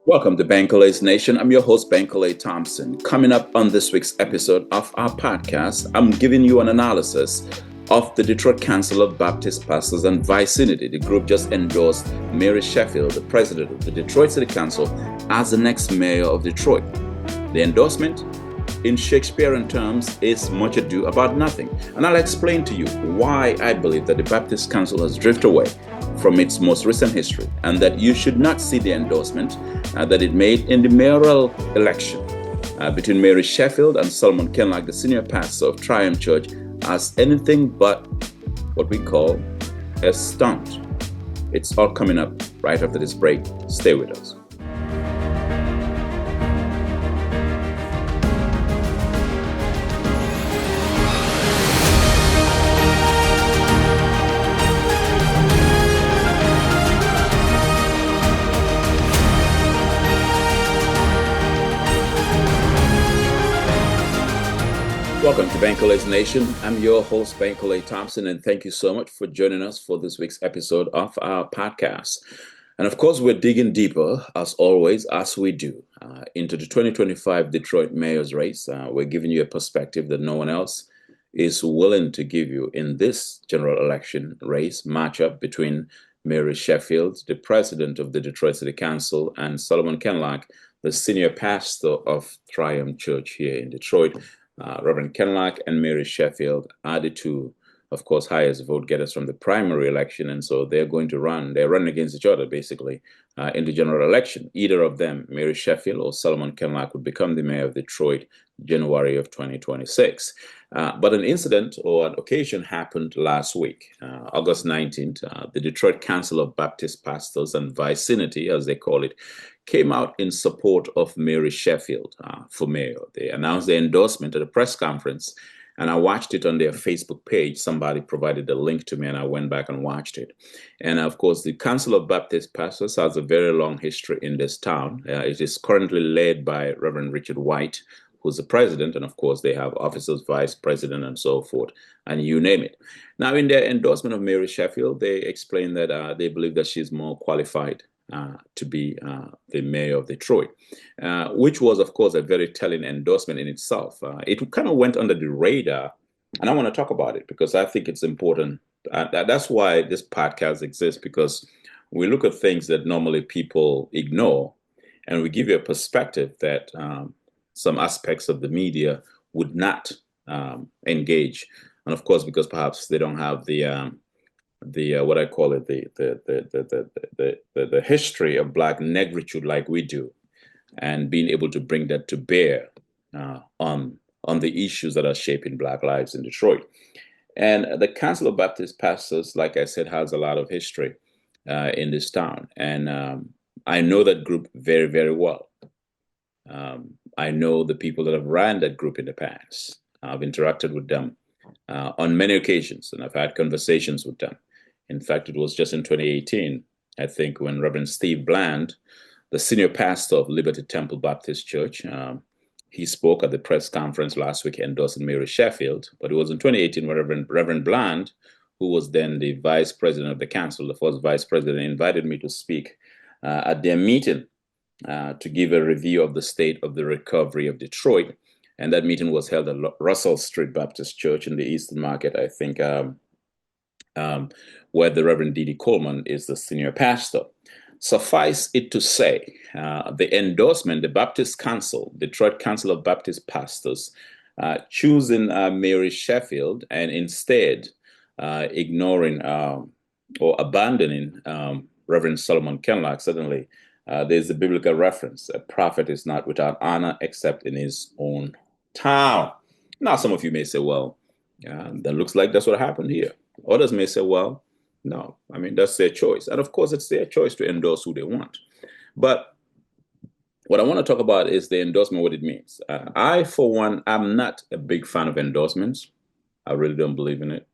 Welcome to Bankole's Nation. I'm your host, Bankole Thompson. Coming up on this week's episode of our podcast, I'm giving you an analysis of the Detroit Council of Baptist Pastors and Vicinity. The group just endorsed Mary Sheffield, the president of the Detroit City Council, as the next mayor of Detroit. The endorsement, in Shakespearean terms, is much ado about nothing. And I'll explain to you why I believe that the Baptist Council has drifted away from its most recent history, and that you should not see the endorsement that it made in the mayoral election between Mary Sheffield and Solomon Kinloch, the senior pastor of Triumph Church, as anything but what we call a stunt. It's all coming up right after this break. Stay with us. Welcome to Bankole's Nation. I'm your host, Bankole Thompson, and thank you so much for joining us for this week's episode of our podcast. And of course, we're digging deeper, as always, as we do, into the 2025 Detroit mayor's race. We're giving you a perspective that no one else is willing to give you in this general election race matchup between Mary Sheffield, the president of the Detroit City Council, and Solomon Kinloch, the senior pastor of Triumph Church here in Detroit. Reverend Kinloch and Mary Sheffield are the two, of course, highest vote getters from the primary election. And so they're running against each other, basically, in the general election. Either of them, Mary Sheffield or Solomon Kinloch, would become the mayor of Detroit January of 2026. But an incident or an occasion happened last week, August 19th. The Detroit Council of Baptist Pastors and Vicinity, as they call it, came out in support of Mary Sheffield for mayor. They announced their endorsement at a press conference, and I watched it on their Facebook page. Somebody provided a link to me, and I went back and watched it. And of course, the Council of Baptist Pastors has a very long history in this town. It is currently led by Reverend Richard White, who's the president, and of course, they have officers, vice president, and so forth, and you name it. Now, in their endorsement of Mary Sheffield, they explain that they believe that she's more qualified to be the mayor of Detroit, which was, of course, a very telling endorsement in itself. It kind of went under the radar, and I want to talk about it because I think it's important. That's why this podcast exists, because we look at things that normally people ignore, and we give you a perspective that some aspects of the media would not engage. And of course, because perhaps they don't have the what I call it, the history of Black negritude like we do, and being able to bring that to bear on the issues that are shaping Black lives in Detroit. And the Council of Baptist Pastors, like I said, has a lot of history in this town, and I know that group very, very well. I know the people that have ran that group in the past. I've interacted with them on many occasions, and I've had conversations with them. In fact, it was just in 2018, I think, when Reverend Steve Bland, the senior pastor of Liberty Temple Baptist Church, he spoke at the press conference last week endorsing Mary Sheffield. But it was in 2018 when Reverend Bland, who was then the vice president of the council, the first vice president, invited me to speak at their meeting to give a review of the state of the recovery of Detroit. And that meeting was held at Russell Street Baptist Church in the Eastern Market, I think, where the Reverend D.D. Coleman is the senior pastor. Suffice it to say, the endorsement, the Baptist Council, Detroit Council of Baptist Pastors, choosing Mary Sheffield and instead ignoring or abandoning Reverend Solomon Kinloch. Suddenly, there's a biblical reference: a prophet is not without honor except in his own town. Now, some of you may say, well, that looks like that's what happened here. Others may say, well, no, I mean, that's their choice. And of course, it's their choice to endorse who they want. But what I want to talk about is the endorsement, what it means. I, for one, am not a big fan of endorsements. I really don't believe in it.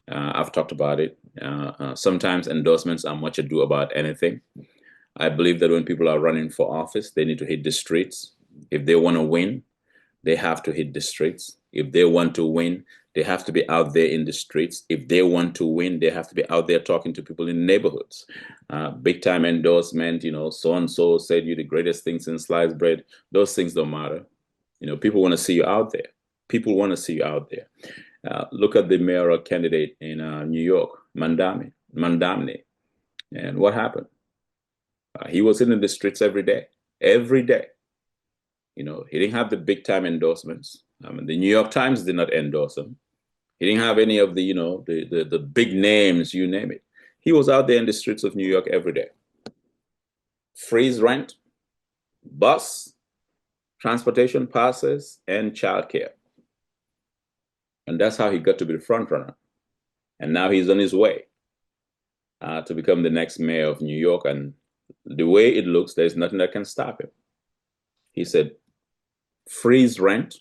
I've talked about it. Sometimes endorsements are much ado about anything. I believe that when people are running for office, they need to hit the streets. If they want to win, they have to hit the streets. If they want to win, They have to be out there in the streets. If they want to win, they have to be out there talking to people in neighborhoods. Big time endorsement, so and so said you're the greatest thing since sliced bread. Those things don't matter. People want to see you out there. People want to see you out there. Look at the mayoral candidate in New York, Mandamne. And what happened? He was in the streets every day. Every day. He didn't have the big time endorsements. The New York Times did not endorse him. He didn't have any of the, the big names, you name it. He was out there in the streets of New York every day. Freeze rent, bus, transportation passes, and childcare. And that's how he got to be the front runner. And now he's on his way to become the next mayor of New York. And the way it looks, there's nothing that can stop him. He said, freeze rent,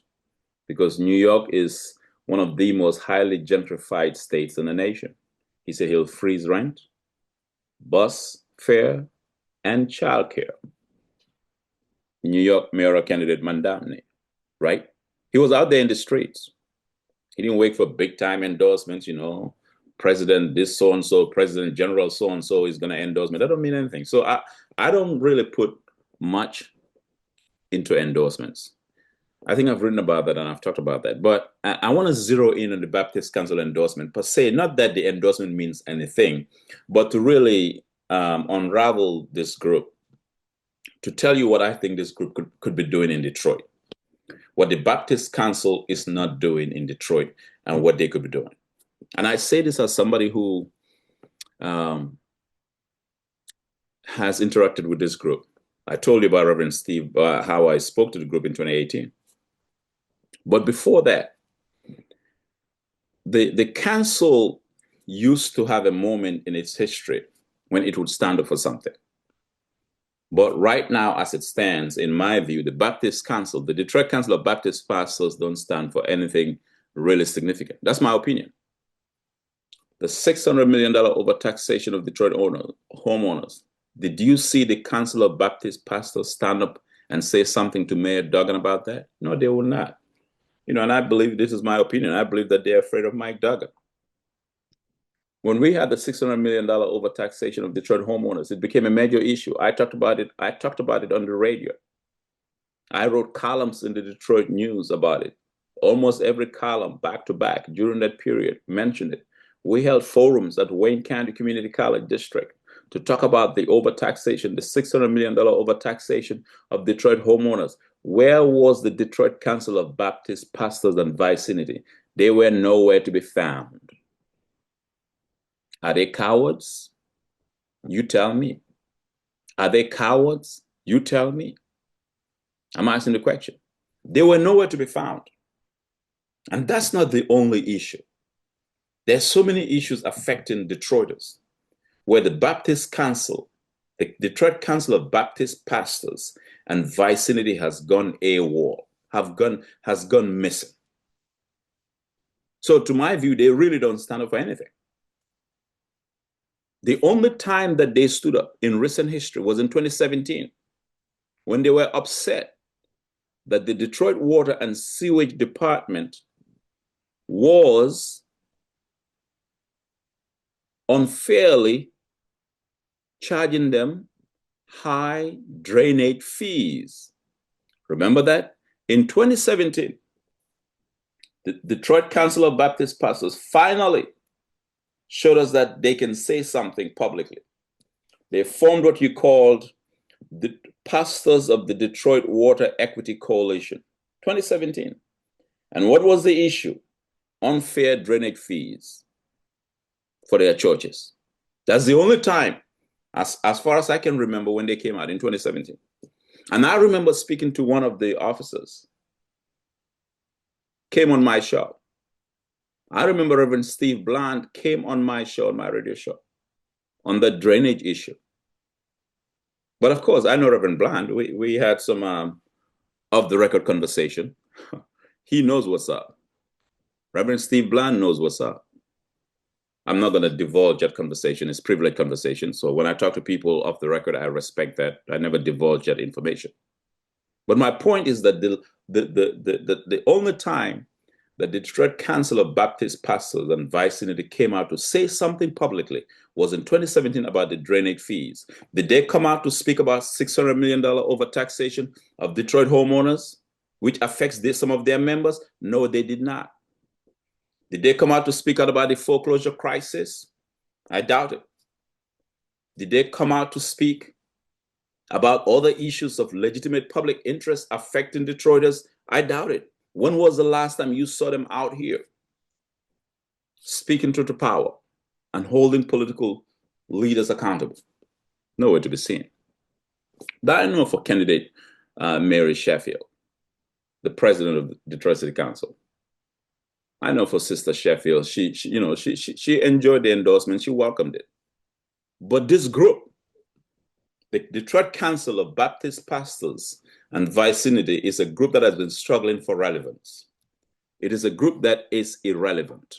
because New York is one of the most highly gentrified states in the nation. He said he'll freeze rent, bus fare, and childcare. New York mayoral candidate Mandamne, right? He was out there in the streets. He didn't wait for big time endorsements, president this so-and-so, president general so-and-so is going to endorse me. That don't mean anything. So I don't really put much into endorsements. I think I've written about that and I've talked about that. But I want to zero in on the Baptist Council endorsement per se. Not that the endorsement means anything, but to really unravel this group, to tell you what I think this group could be doing in Detroit, what the Baptist Council is not doing in Detroit, and what they could be doing. And I say this as somebody who has interacted with this group. I told you about Reverend Steve, how I spoke to the group in 2018. But before that, the council used to have a moment in its history when it would stand up for something. But right now, as it stands, in my view, the Baptist Council, the Detroit Council of Baptist Pastors, don't stand for anything really significant. That's my opinion. The $600 million overtaxation of Detroit homeowners. Did you see the Council of Baptist Pastors stand up and say something to Mayor Duggan about that? No, they will not. And I believe, this is my opinion, I believe that they're afraid of Mike Duggan. When we had the $600 million overtaxation of Detroit homeowners, it became a major issue. I talked about it on the radio. I wrote columns in the Detroit News about it. Almost every column, back to back, during that period, mentioned it. We held forums at Wayne County Community College District to talk about the overtaxation, the $600 million overtaxation of Detroit homeowners. Where was the Detroit Council of Baptist Pastors and Vicinity? They were nowhere to be found. Are they cowards? You tell me. Are they cowards? You tell me. I'm asking the question. They were nowhere to be found. And that's not the only issue. There's so many issues affecting Detroiters, where the Baptist Council, the Detroit Council of Baptist Pastors and Vicinity has gone AWOL, has gone missing. So to my view, they really don't stand up for anything. The only time that they stood up in recent history was in 2017, when they were upset that the Detroit Water and Sewage Department was unfairly charging them high drainage fees. Remember that? In 2017, the Detroit Council of Baptist Pastors finally showed us that they can say something publicly. They formed what you called the Pastors of the Detroit Water Equity Coalition, 2017. And what was the issue? Unfair drainage fees for their churches. That's the only time, as far as I can remember, when they came out in 2017. And I remember speaking to one of the officers, came on my show. I remember Reverend Steve Bland came on my show, on my radio show, on the drainage issue. But of course, I know Reverend Bland. We had some off-the-record conversation. He knows what's up. Reverend Steve Bland knows what's up. I'm not going to divulge that conversation. It's privileged conversation. So when I talk to people off the record, I respect that. I never divulge that information. But my point is that the only time that the Detroit Council of Baptist Pastors and Vicinity came out to say something publicly was in 2017 about the drainage fees. Did they come out to speak about $600 million overtaxation of Detroit homeowners, which affects some of their members? No, they did not. Did they come out to speak out about the foreclosure crisis? I doubt it. Did they come out to speak about other issues of legitimate public interest affecting Detroiters? I doubt it. When was the last time you saw them out here speaking truth to power and holding political leaders accountable? Nowhere to be seen. That I know for candidate Mary Sheffield, the president of the Detroit City Council. I know for Sister Sheffield, she enjoyed the endorsement, she welcomed it. But this group, the Detroit Council of Baptist Pastors and Vicinity, is a group that has been struggling for relevance. It is a group that is irrelevant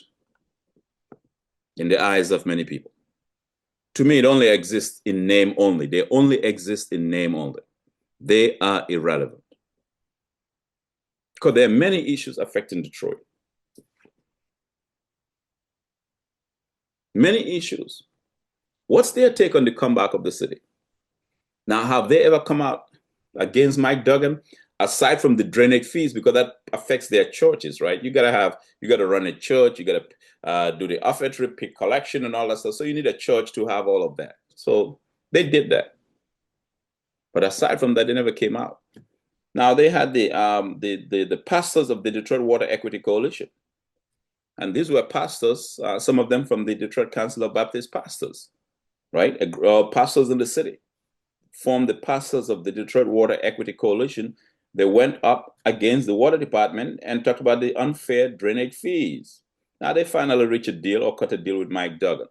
in the eyes of many people. To me, it only exists in name only. They only exist in name only. They are irrelevant. Because there are many issues affecting Detroit. Many issues. What's their take on the comeback of the city? Now, have they ever come out against Mike Duggan, aside from the drainage fees, because that affects their churches, right? You gotta run a church, you gotta do the offertory, pick collection, and all that stuff. So you need a church to have all of that. So they did that, but aside from that, they never came out. Now they had the pastors of the Detroit Water Equity Coalition, and these were pastors, some of them from the Detroit Council of Baptist Pastors, right? Pastors in the city formed the pastors of the Detroit Water Equity Coalition. They went up against the water department and talked about the unfair drainage fees. Now they finally reached a deal or cut a deal with Mike Duggan.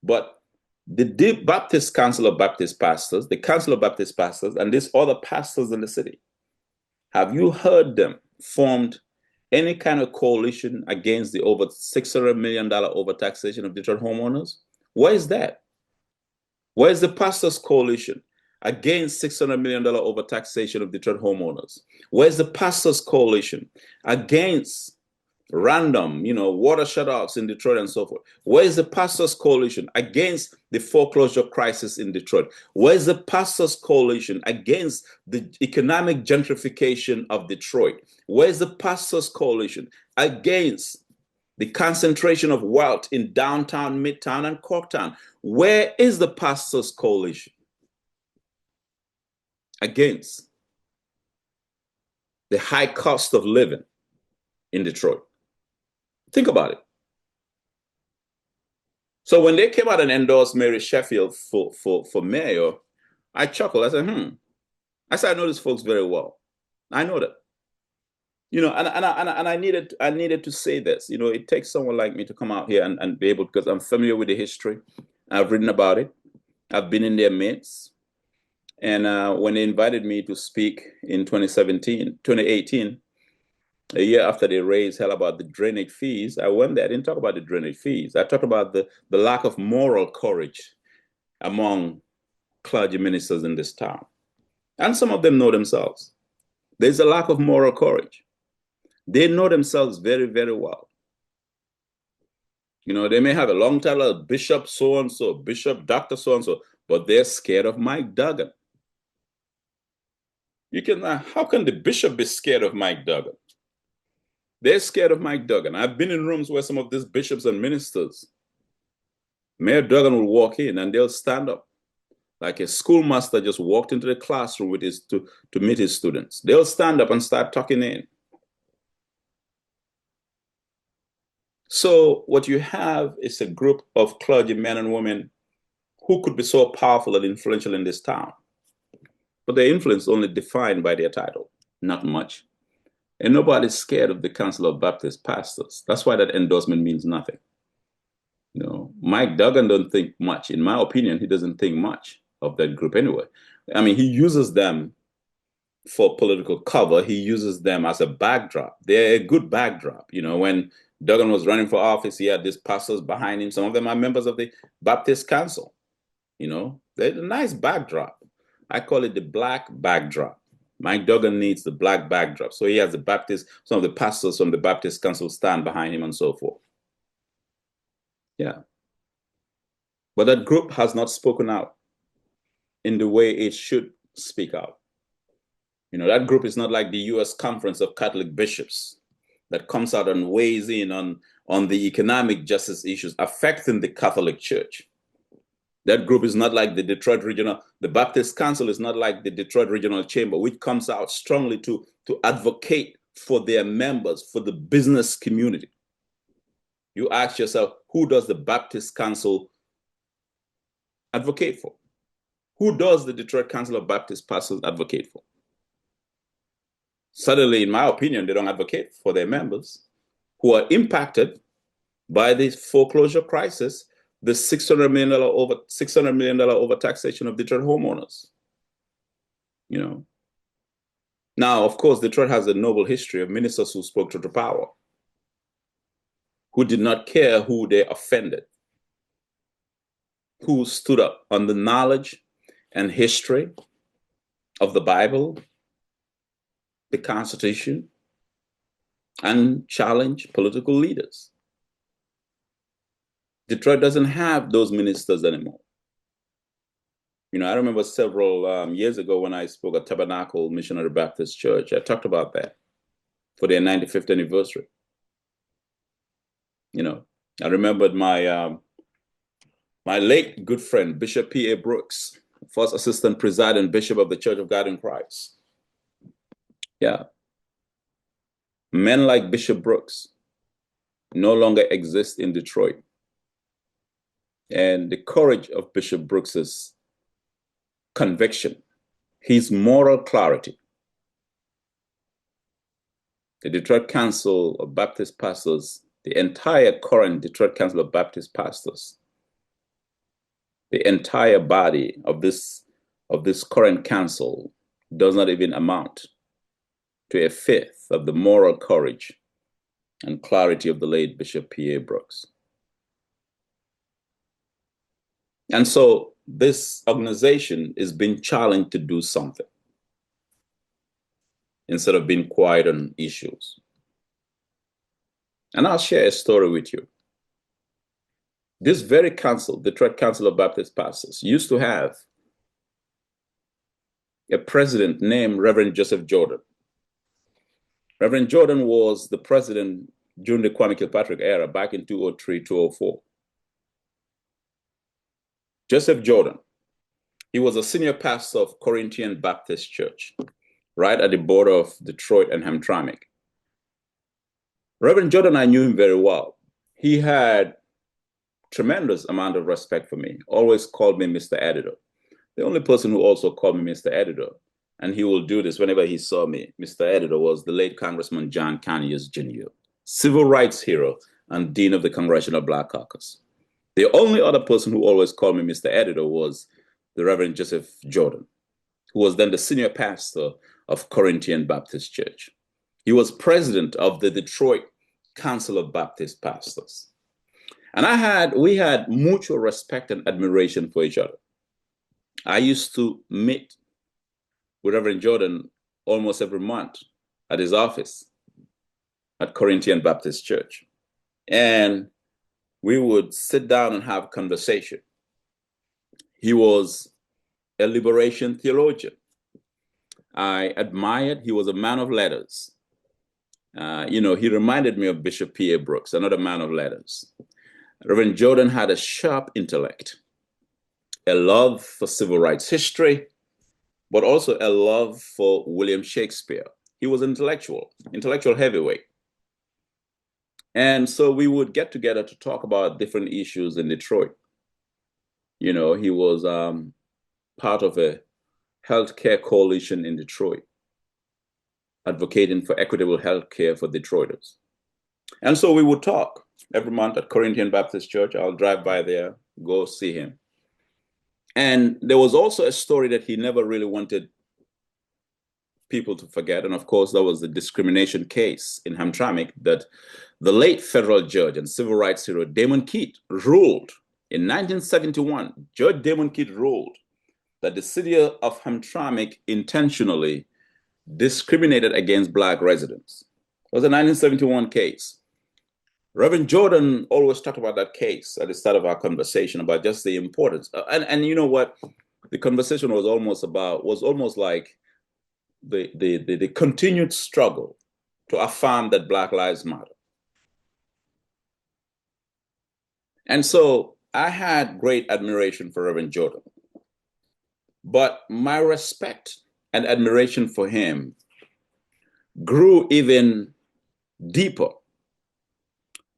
But the Baptist Council of Baptist Pastors, the Council of Baptist Pastors, and these other pastors in the city, have you heard them formed any kind of coalition against the over $600 million overtaxation of Detroit homeowners? Where is that? Where is the pastors' coalition against $600 million overtaxation of Detroit homeowners? Where's the pastors' coalition against random, water shutoffs in Detroit and so forth? Where's the pastors' coalition against the foreclosure crisis in Detroit? Where's the pastors' coalition against the economic gentrification of Detroit? Where's the pastors' coalition against the concentration of wealth in downtown, Midtown, and Corktown? Where is the pastors' coalition against the high cost of living in Detroit? Think about it. So when they came out and endorsed Mary Sheffield for mayor, I chuckled. I said, I said, I know these folks very well. I know that. And I needed to say this. It takes someone like me to come out here and be able, because I'm familiar with the history. I've written about it. I've been in their midst. And when they invited me to speak in 2018, a year after they raised hell about the drainage fees, I went there. I didn't talk about the drainage fees. I talked about the lack of moral courage among clergy ministers in this town. And some of them know themselves. There's a lack of moral courage. They know themselves very, very well. They may have a long title of Bishop so-and-so, Bishop Dr. so-and-so, but they're scared of Mike Duggan. How can the bishop be scared of Mike Duggan? They're scared of Mike Duggan. I've been in rooms where some of these bishops and ministers, Mayor Duggan will walk in and they'll stand up like a schoolmaster just walked into the classroom with to meet his students. They'll stand up and start talking in. So what you have is a group of clergy men and women who could be so powerful and influential in this town. But their influence is only defined by their title, not much. And nobody's scared of the Council of Baptist Pastors. That's why that endorsement means nothing. Mike Duggan don't think much. In my opinion, he doesn't think much of that group anyway. I mean, he uses them for political cover. He uses them as a backdrop. They're a good backdrop. When Duggan was running for office, he had these pastors behind him. Some of them are members of the Baptist Council. They're a nice backdrop. I call it the black backdrop. Mike Duggan needs the black backdrop. So he has the Baptist, some of the pastors from the Baptist Council stand behind him and so forth. Yeah. But that group has not spoken out in the way it should speak out. You know, that group is not like the U.S. Conference of Catholic Bishops that comes out and weighs in on the economic justice issues affecting the Catholic Church. That group is not like the Baptist Council is not like the Detroit Regional Chamber, which comes out strongly to advocate for their members, for the business community. You ask yourself, who does the Baptist Council advocate for? Who does the Detroit Council of Baptist Pastors advocate for? Suddenly, in my opinion, they don't advocate for their members who are impacted by the foreclosure crisis, the $600 million overtaxation of Detroit homeowners. You know. Now, of course, Detroit has a noble history of ministers who spoke truth to power, who did not care who they offended, who stood up on the knowledge and history of the Bible, the Constitution, and challenged political leaders. Detroit doesn't have those ministers anymore. You know, I remember several years ago when I spoke at Tabernacle Missionary Baptist Church, I talked about that for their 95th anniversary. You know, I remembered my late good friend, Bishop P.A. Brooks, first assistant presiding bishop of the Church of God in Christ. Yeah. Men like Bishop Brooks no longer exist in Detroit. And the courage of Bishop Brooks's conviction, his moral clarity. The Detroit Council of Baptist Pastors, the entire current Detroit Council of Baptist Pastors, the entire body of this current council does not even amount to a fifth of the moral courage and clarity of the late Bishop P.A. Brooks. And so this organization is being challenged to do something instead of being quiet on issues. And I'll share a story with you. This very council, the Detroit Council of Baptist Pastors, used to have a president named Reverend Joseph Jordan. Reverend Jordan was the president during the Kwame Kilpatrick era back in 2003, 2004. Joseph Jordan, he was a senior pastor of Corinthian Baptist Church, right at the border of Detroit and Hamtramck. Reverend Jordan, I knew him very well. He had tremendous amount of respect for me, always called me Mr. Editor. The only person who also called me Mr. Editor, and he will do this whenever he saw me, Mr. Editor, was the late Congressman John Conyers Jr., civil rights hero and dean of the Congressional Black Caucus. The only other person who always called me Mr. Editor was the Reverend Joseph Jordan, who was then the senior pastor of Corinthian Baptist Church. He was president of the Detroit Council of Baptist Pastors. And we had mutual respect and admiration for each other. I used to meet with Reverend Jordan almost every month at his office at Corinthian Baptist Church. And we would sit down and have conversation. He was a liberation theologian. I admired, he was a man of letters. He reminded me of Bishop P.A. Brooks, another man of letters. Reverend Jordan had a sharp intellect, a love for civil rights history, but also a love for William Shakespeare. He was intellectual heavyweight. And so we would get together to talk about different issues in Detroit. You know, he was part of a healthcare coalition in Detroit, advocating for equitable healthcare for Detroiters. And so we would talk every month at Corinthian Baptist Church. I'll drive by there, go see him. And there was also a story that he never really wanted people to forget. And of course, that was the discrimination case in Hamtramck that the late federal judge and civil rights hero Damon Keith ruled in 1971. Judge Damon Keith ruled that the city of Hamtramck intentionally discriminated against Black residents. It was a 1971 case. Reverend Jordan always talked about that case at the start of our conversation about just the importance. And you know what? The conversation was almost like the continued struggle to affirm that Black lives matter. And so I had great admiration for Reverend Jordan. But my respect and admiration for him grew even deeper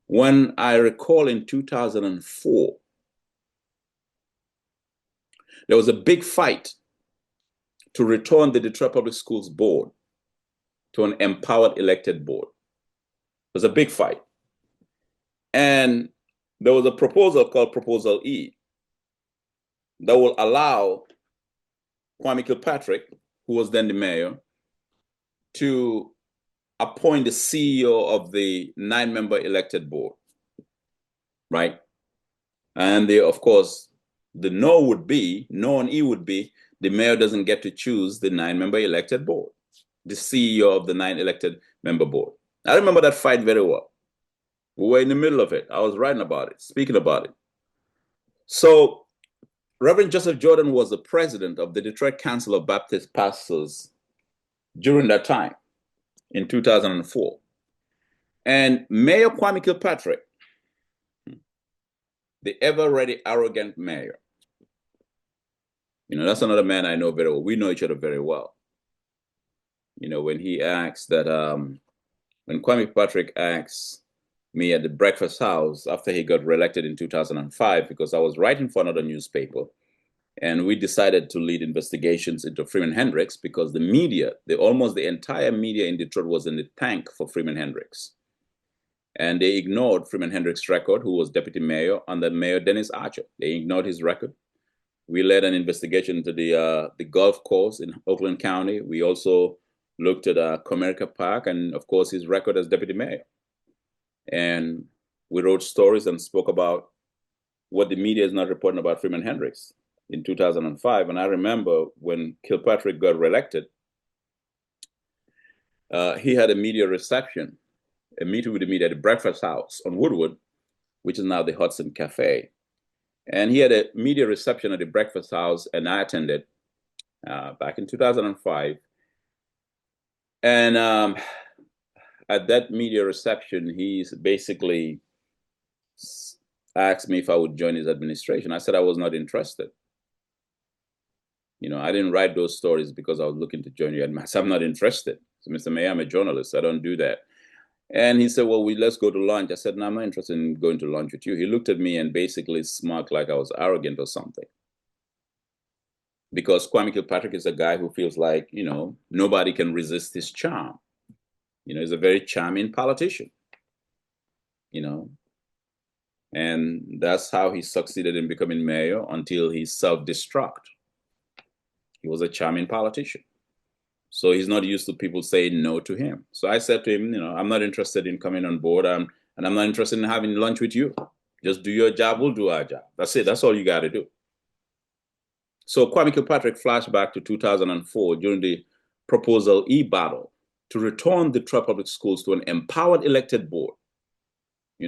when I recall in 2004, there was a big fight to return the Detroit Public Schools board to an empowered elected board. It was a big fight. And there was a proposal called Proposal E that will allow Kwame Kilpatrick, who was then the mayor, to appoint the CEO of the 9-member elected board, right? And of course, the no on E would be, the mayor doesn't get to choose the 9-member elected board, the CEO of the 9 elected member board. I remember that fight very well. We were in the middle of it. I was writing about it, speaking about it. So Reverend Joseph Jordan was the president of the Detroit Council of Baptist Pastors during that time in 2004. And Mayor Kwame Kilpatrick, the ever-ready, arrogant mayor, that's another man I know very well. We know each other very well. When he asks that, when Kwame Kilpatrick asks me at the breakfast house after he got reelected in 2005, because I was writing for another newspaper, and we decided to lead investigations into Freeman Hendricks because the media, almost the entire media in Detroit was in the tank for Freeman Hendricks. And they ignored Freeman Hendricks' record, who was deputy mayor under Mayor Dennis Archer. They ignored his record. We led an investigation into the golf course in Oakland County. We also looked at Comerica Park and, of course, his record as deputy mayor. And we wrote stories and spoke about what the media is not reporting about Freeman Hendricks in 2005. And I remember when Kilpatrick got reelected, he had a media reception, a meeting with the media at the breakfast house on Woodward, which is now the Hudson Cafe. And he had a media reception at the breakfast house, and I attended back in 2005. And at that media reception, he basically asked me if I would join his administration. I said I was not interested. I didn't write those stories because I was looking to join you. I said, I'm not interested. So, Mr. Mayor, I'm a journalist. I don't do that. And he said, well, let's go to lunch. I said, no, I'm not interested in going to lunch with you. He looked at me and basically smirked like I was arrogant or something. Because Kwame Kilpatrick is a guy who feels like, nobody can resist his charm. He's a very charming politician, and that's how he succeeded in becoming mayor until he self-destruct. He was a charming politician. So he's not used to people saying no to him. So I said to him, I'm not interested in coming on board, and I'm not interested in having lunch with you. Just do your job, we'll do our job. That's it. That's all you got to do. So Kwame Kilpatrick flashed back to 2004 during the Proposal E battle to return the Detroit Public Schools to an empowered elected board.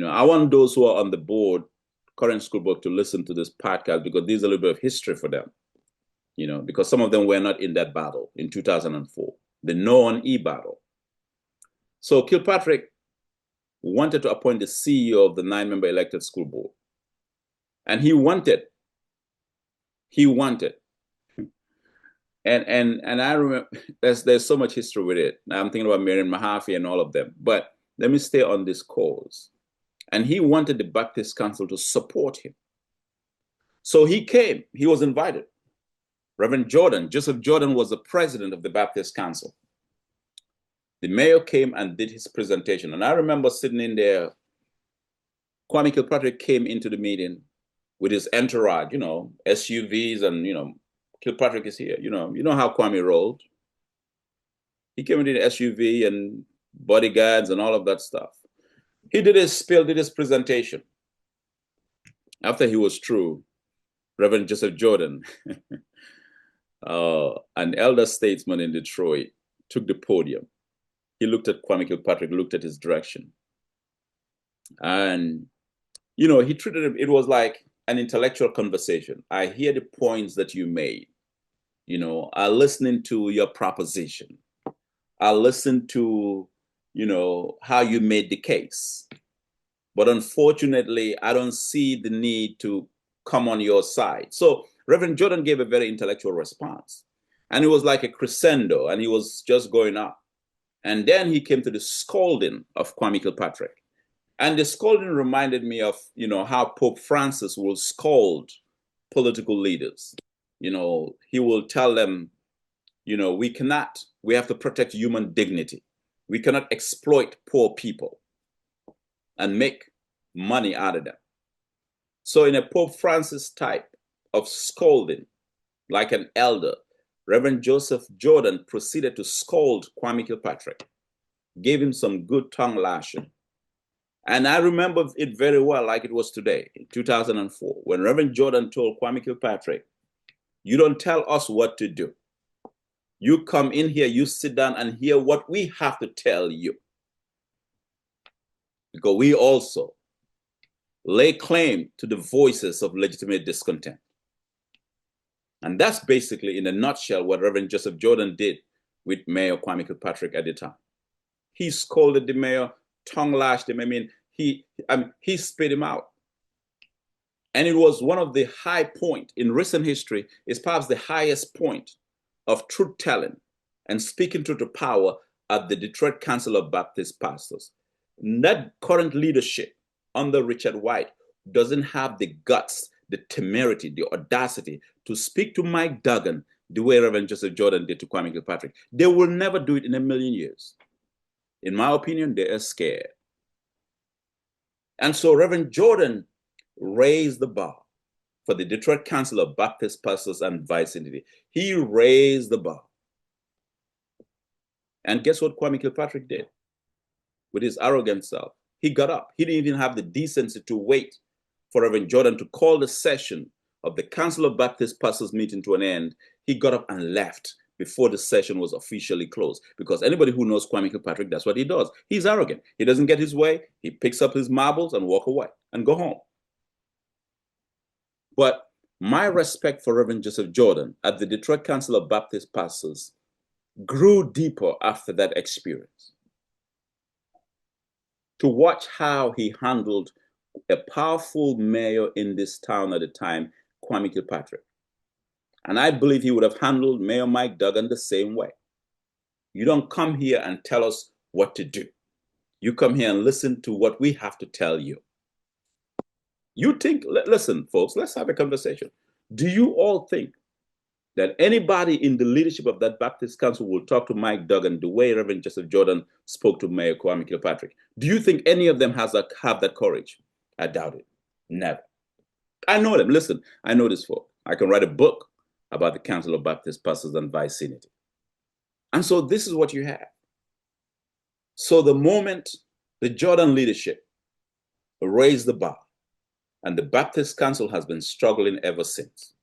I want those who are on the board, current school board, to listen to this podcast because there's a little bit of history for them. Because some of them were not in that battle in 2004, the no on E battle. So Kilpatrick wanted to appoint the CEO of the 9-member elected school board. And he wanted. And I remember there's so much history with it. I'm thinking about Marion Mahaffey and all of them. But let me stay on this cause. And he wanted the Baptist Council to support him. So he came. He was invited. Reverend Jordan, Joseph Jordan, was the president of the Baptist Council. The mayor came and did his presentation. And I remember sitting in there. Kwame Kilpatrick came into the meeting with his entourage, SUVs, and, Kilpatrick is here. You know how Kwame rolled. He came in an SUV and bodyguards and all of that stuff. He did his spiel, did his presentation. After he was through, Reverend Joseph Jordan, an elder statesman in Detroit, took the podium. He looked at Kwame Kilpatrick, looked at his direction. And, he treated him, it was like an intellectual conversation. I hear the points that you made. I listening to your proposition. I listened to, how you made the case. But unfortunately, I don't see the need to come on your side. So Reverend Jordan gave a very intellectual response. And it was like a crescendo, and he was just going up. And then he came to the scolding of Kwame Kilpatrick. And the scolding reminded me of, how Pope Francis will scold political leaders. He will tell them, we have to protect human dignity. We cannot exploit poor people and make money out of them. So in a Pope Francis type of scolding, like an elder, Reverend Joseph Jordan proceeded to scold Kwame Kilpatrick, gave him some good tongue lashing. And I remember it very well, like it was today, in 2004, when Reverend Jordan told Kwame Kilpatrick, you don't tell us what to do. You come in here, you sit down and hear what we have to tell you. Because we also lay claim to the voices of legitimate discontent. And that's basically, in a nutshell, what Reverend Joseph Jordan did with Mayor Kwame Kilpatrick at the time. He scolded the mayor, tongue lashed him. He spit him out. And it was one of the high point in recent history, is perhaps the highest point of truth telling and speaking truth to power at the Detroit Council of Baptist Pastors. That current leadership under Richard White doesn't have the guts, the temerity, the audacity to speak to Mike Duggan the way Reverend Joseph Jordan did to Kwame Kilpatrick. They will never do it in a million years. In my opinion, they are scared. And so Reverend Jordan raised the bar for the Detroit Council of Baptist Pastors and Vicinity. He raised the bar. And guess what Kwame Kilpatrick did? With his arrogant self, he got up. He didn't even have the decency to wait for Reverend Jordan to call the session of the Council of Baptist Pastors meeting to an end. He got up and left before the session was officially closed. Because anybody who knows Kwame Kilpatrick, that's what he does. He's arrogant. He doesn't get his way. He picks up his marbles and walk away and go home. But my respect for Reverend Joseph Jordan at the Detroit Council of Baptist Pastors grew deeper after that experience. To watch how he handled a powerful mayor in this town at the time, Kwame Kilpatrick. And I believe he would have handled Mayor Mike Duggan the same way. You don't come here and tell us what to do. You come here and listen to what we have to tell you. You think, listen, folks, let's have a conversation. Do you all think that anybody in the leadership of that Baptist Council will talk to Mike Duggan the way Reverend Joseph Jordan spoke to Mayor Kwame Kilpatrick? Do you think any of them have that courage? I doubt it. Never. I know them. Listen, I know this folk. I can write a book about the Council of Baptist Pastors and Vicinity. And so this is what you have. So the moment the Jordan leadership raised the bar, and the Baptist Council has been struggling ever since.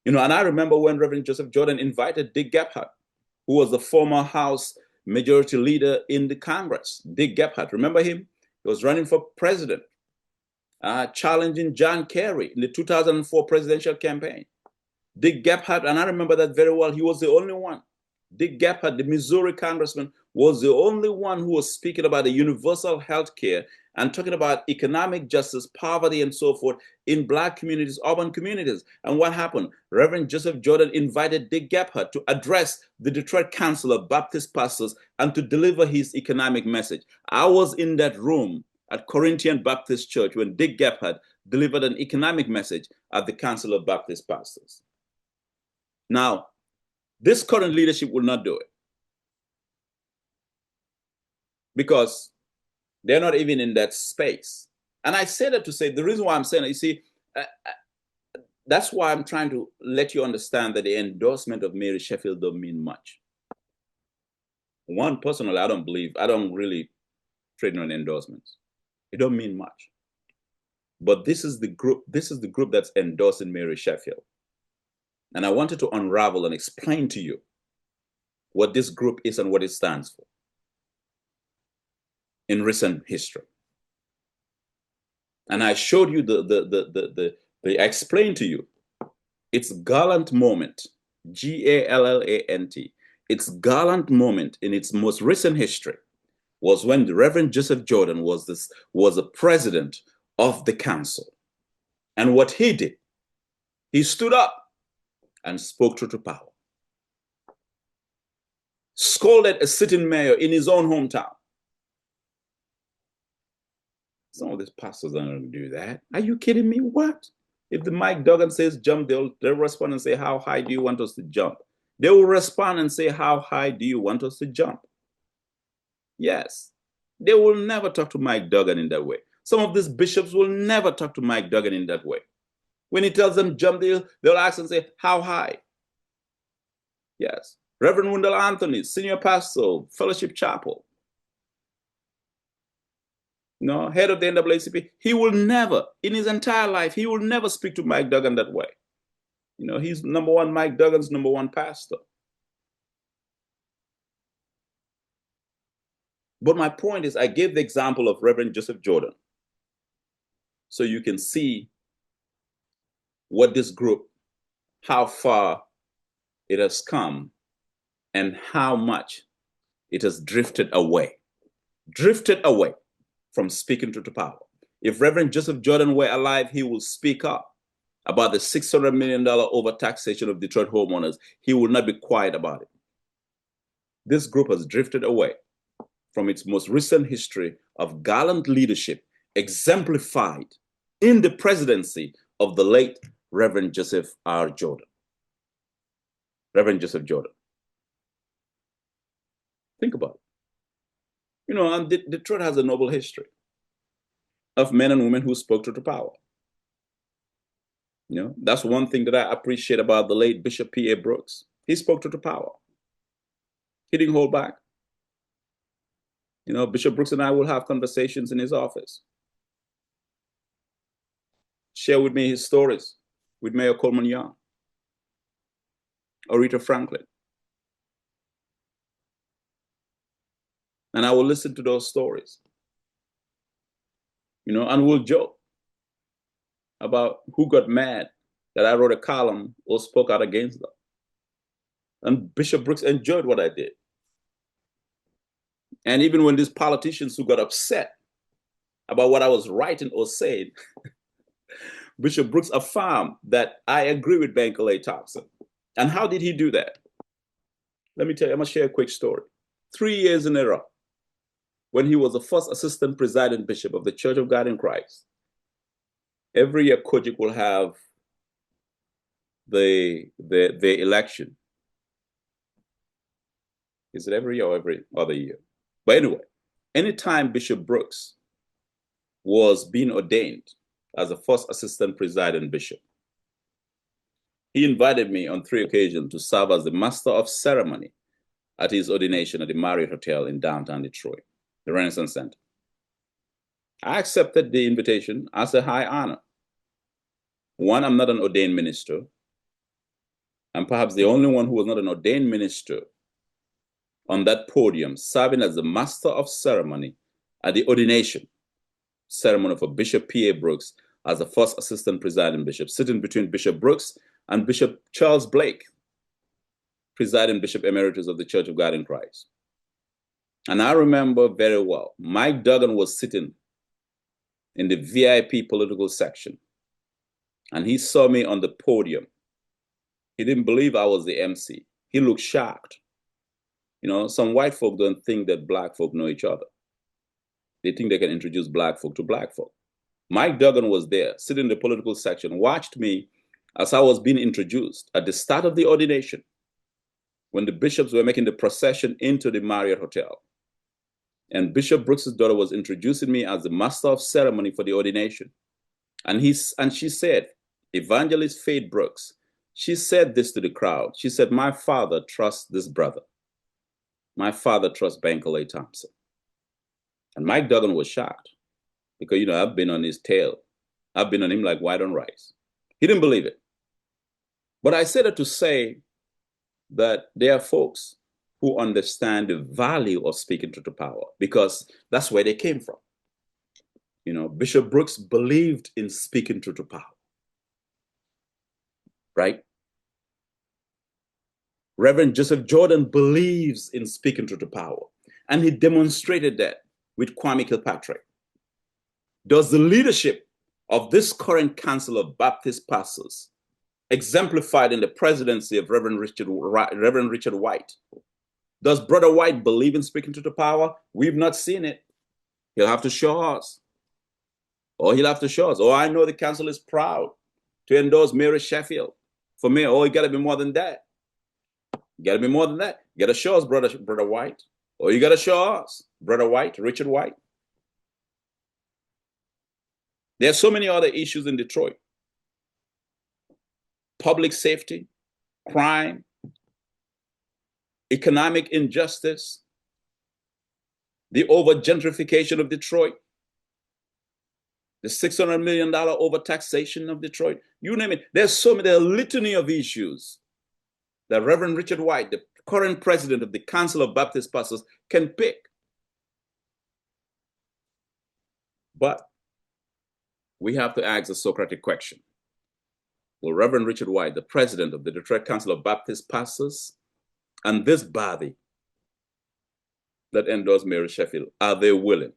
And I remember when Reverend Joseph Jordan invited Dick Gephardt, who was the former House Majority Leader in the Congress. Dick Gephardt, remember him? He was running for president, challenging John Kerry in the 2004 presidential campaign. Dick Gephardt, and I remember that very well, he was the only one. Dick Gephardt, the Missouri congressman, was the only one who was speaking about the universal health care and talking about economic justice, poverty, and so forth in Black communities, urban communities. And what happened? Reverend Joseph Jordan invited Dick Gephardt to address the Detroit Council of Baptist Pastors and to deliver his economic message. I was in that room at Corinthian Baptist Church when Dick Gephardt delivered an economic message at the Council of Baptist Pastors. Now, this current leadership will not do it because they're not even in that space. And I say that to say, the reason why I'm saying it, you see, that's why I'm trying to let you understand that the endorsement of Mary Sheffield don't mean much. One, personally, I don't really trade on endorsements. It don't mean much. But this is the group that's endorsing Mary Sheffield. And I wanted to unravel and explain to you what this group is and what it stands for in recent history. And I showed you I explained to you its gallant moment, Gallant. Its gallant moment in its most recent history was when the Reverend Jordan was the president of the council. And what he did, he stood up and spoke truth to power. Scolded a sitting mayor in his own hometown. Some of these pastors aren't going to do that. Are you kidding me? What? If the Mike Duggan says jump, they'll respond and say, how high do you want us to jump? They will respond and say, how high do you want us to jump? Yes. They will never talk to Mike Duggan in that way. Some of these bishops will never talk to Mike Duggan in that way. When he tells them jump, they'll ask and say, how high? Yes. Reverend Wendell Anthony, senior pastor, Fellowship Chapel, head of the NAACP, he will never, in his entire life, he will never speak to Mike Duggan that way. He's Mike Duggan's number one pastor. But my point is, I gave the example of Reverend Jordan, so you can see what this group, how far it has come, and how much it has drifted away from speaking truth to power. If Reverend Jordan were alive, he will speak up about the $600 million overtaxation of Detroit homeowners. He will not be quiet about it. This group has drifted away from its most recent history of gallant leadership exemplified in the presidency of the late Reverend Joseph R. Jordan. Reverend Joseph Jordan. Think about it. And Detroit has a noble history of men and women who spoke truth to power. That's one thing that I appreciate about the late Bishop P.A. Brooks. He spoke truth to power. He didn't hold back. Bishop Brooks and I will have conversations in his office. Share with me his stories with Mayor Coleman Young, Aretha Franklin. And I will listen to those stories. And we'll joke about who got mad that I wrote a column or spoke out against them. And Bishop Brooks enjoyed what I did. And even when these politicians who got upset about what I was writing or saying, Bishop Brooks affirmed that I agree with Bankole Thompson. And how did he do that? Let me tell you, I'm going to share a quick story. 3 years in a row, when he was the first assistant presiding bishop of the Church of God in Christ, every year Kojic will have the election. Is it every year or every other year? But anyway, anytime Bishop Brooks was being ordained as the first assistant presiding bishop, he invited me on 3 occasions to serve as the master of ceremony at his ordination at the Marriott Hotel in downtown Detroit, the Renaissance Center. I accepted the invitation as a high honor. One, I'm not an ordained minister. I'm perhaps the only one who was not an ordained minister on that podium, serving as the master of ceremony at the ordination ceremony for Bishop P.A. Brooks as the first assistant presiding bishop, sitting between Bishop Brooks and Bishop Charles Blake, presiding Bishop Emeritus of the Church of God in Christ. And I remember very well, Mike Duggan was sitting in the VIP political section, and he saw me on the podium. He didn't believe I was the MC. He looked shocked. Some white folk don't think that black folk know each other. They think they can introduce black folk to black folk. Mike Duggan was there, sitting in the political section, watched me as I was being introduced at the start of the ordination, when the bishops were making the procession into the Marriott Hotel. And Bishop Brooks' daughter was introducing me as the master of ceremony for the ordination. And she said, Evangelist Faith Brooks, she said this to the crowd. She said, my father trusts this brother. My father trusts Bankole Thompson. And Mike Duggan was shocked because, I've been on his tail. I've been on him like white on rice. He didn't believe it. But I said it to say that there are folks who understand the value of speaking truth to power, because that's where they came from. You know, Bishop Brooks believed in speaking truth to power, right? Reverend Joseph Jordan believes in speaking truth to power, and he demonstrated that with Kwame Kilpatrick. Does the leadership of this current Council of Baptist Pastors, exemplified in the presidency of Reverend Richard White, does Brother White believe in speaking truth to power? We've not seen it. He'll have to show us. Or he'll have to show us. Oh, I know the council is proud to endorse Mary Sheffield for mayor. Oh, you got to be more than that. You got to be more than that. You got to show us, Brother White. Or you got to show us, Brother White, Richard White. There are so many other issues in Detroit. Public safety, crime, economic injustice, the over-gentrification of Detroit, the $600 million overtaxation of Detroit, you name it. There's a litany of issues that Reverend Richard White, the current president of the Council of Baptist Pastors, can pick. But we have to ask the Socratic question. Will Reverend Richard White, the president of the Detroit Council of Baptist Pastors, and this body that endorsed Mary Sheffield, are they willing?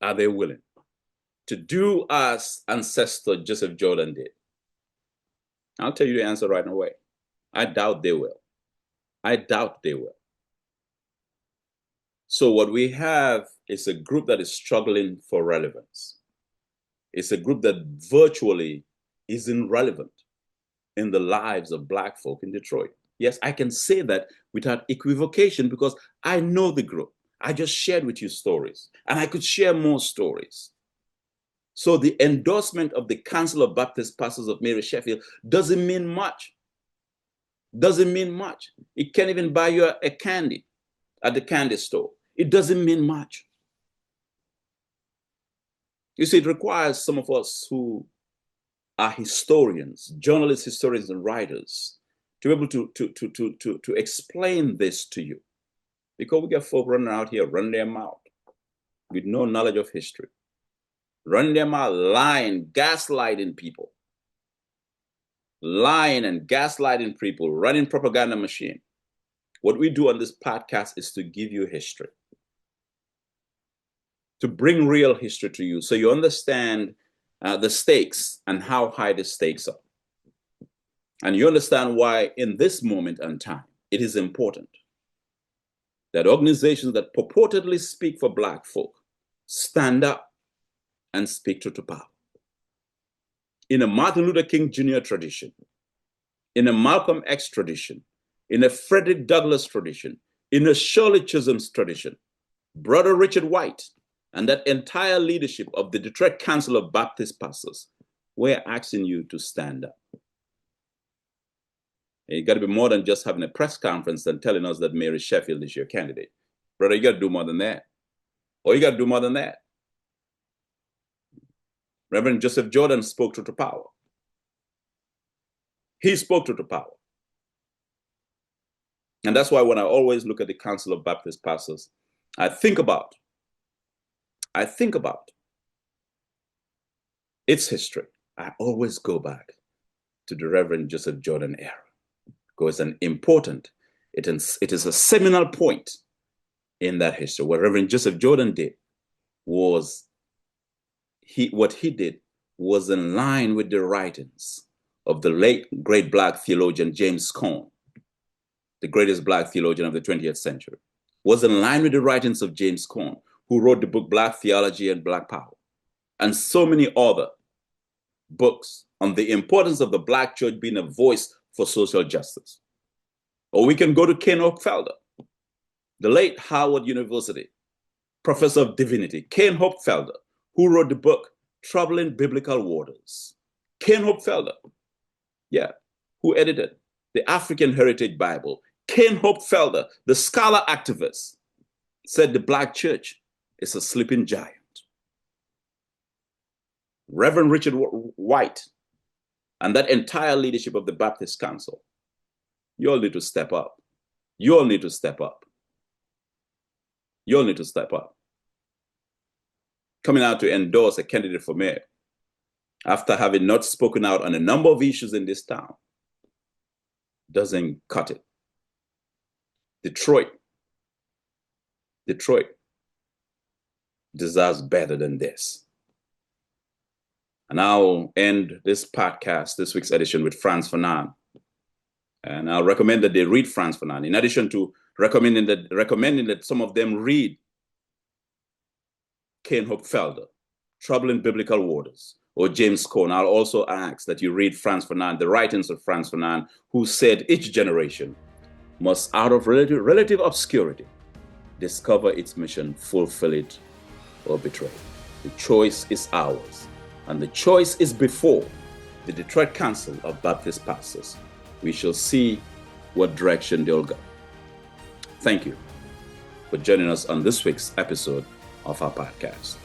Are they willing to do as ancestor Joseph Jordan did? I'll tell you the answer right away. I doubt they will. I doubt they will. So what we have is a group that is struggling for relevance. It's a group that virtually isn't relevant in the lives of Black folk in Detroit. Yes, I can say that without equivocation because I know the group. I just shared with you stories, and I could share more stories. So the endorsement of the Council of Baptist Pastors of Mary Sheffield doesn't mean much. Doesn't mean much. It can't even buy you a candy at the candy store. It doesn't mean much. You see, it requires some of us who are historians, journalists, historians, and writers to be able to explain this to you. Because we get folk running out here, running their mouth with no knowledge of history, running their mouth, lying, gaslighting people, lying and gaslighting people, running propaganda machine. What we do on this podcast is to give you history, to bring real history to you so you understand the stakes and how high the stakes are. And you understand why in this moment and time, it is important that organizations that purportedly speak for Black folk stand up and speak truth to power. In a Martin Luther King Jr. tradition, in a Malcolm X tradition, in a Frederick Douglass tradition, in a Shirley Chisholm's tradition, Brother Richard White and that entire leadership of the Detroit Council of Baptist Pastors, we're asking you to stand up. And you got to be more than just having a press conference and telling us that Mary Sheffield is your candidate. Brother, you got to do more than that. Or you got to do more than that. Reverend Joseph Jordan spoke truth to power. He spoke truth to power. And that's why when I always look at the Council of Baptist Pastors, I think about its history. I always go back to the Reverend Joseph Jordan era. Because an important, it is a seminal point in that history. What Reverend Joseph Jordan did was, what he did was in line with the writings of the late great Black theologian James Cone, the greatest Black theologian of the 20th century, was in line with the writings of James Cone, who wrote the book Black Theology and Black Power, and so many other books on the importance of the Black church being a voice for social justice. Or we can go to Ken Hopefelder, the late Howard University professor of divinity, Ken Hopefelder, who wrote the book Troubling Biblical Waters. Ken Hopefelder, who edited the African Heritage Bible. Ken Hopefelder, the scholar activist, said the Black church is a sleeping giant. Reverend Richard White and that entire leadership of the Baptist Council, you all need to step up You all need to step up. You all need to step up. Coming out to endorse a candidate for mayor after having not spoken out on a number of issues in this town doesn't cut it. Detroit deserves better than this. And I'll end this podcast, this week's edition, with Frantz Fanon. And I'll recommend that they read Frantz Fanon, in addition to recommending that some of them read Kane Felder, Troubling Biblical Waters, or James Cone. I'll also ask that you read Frantz Fanon, the writings of Frantz Fanon, who said each generation must, out of relative obscurity, discover its mission, fulfill it, or betray. The choice is ours, and the choice is before the Detroit Council of Baptist Pastors. We shall see what direction they'll go. Thank you for joining us on this week's episode of our podcast.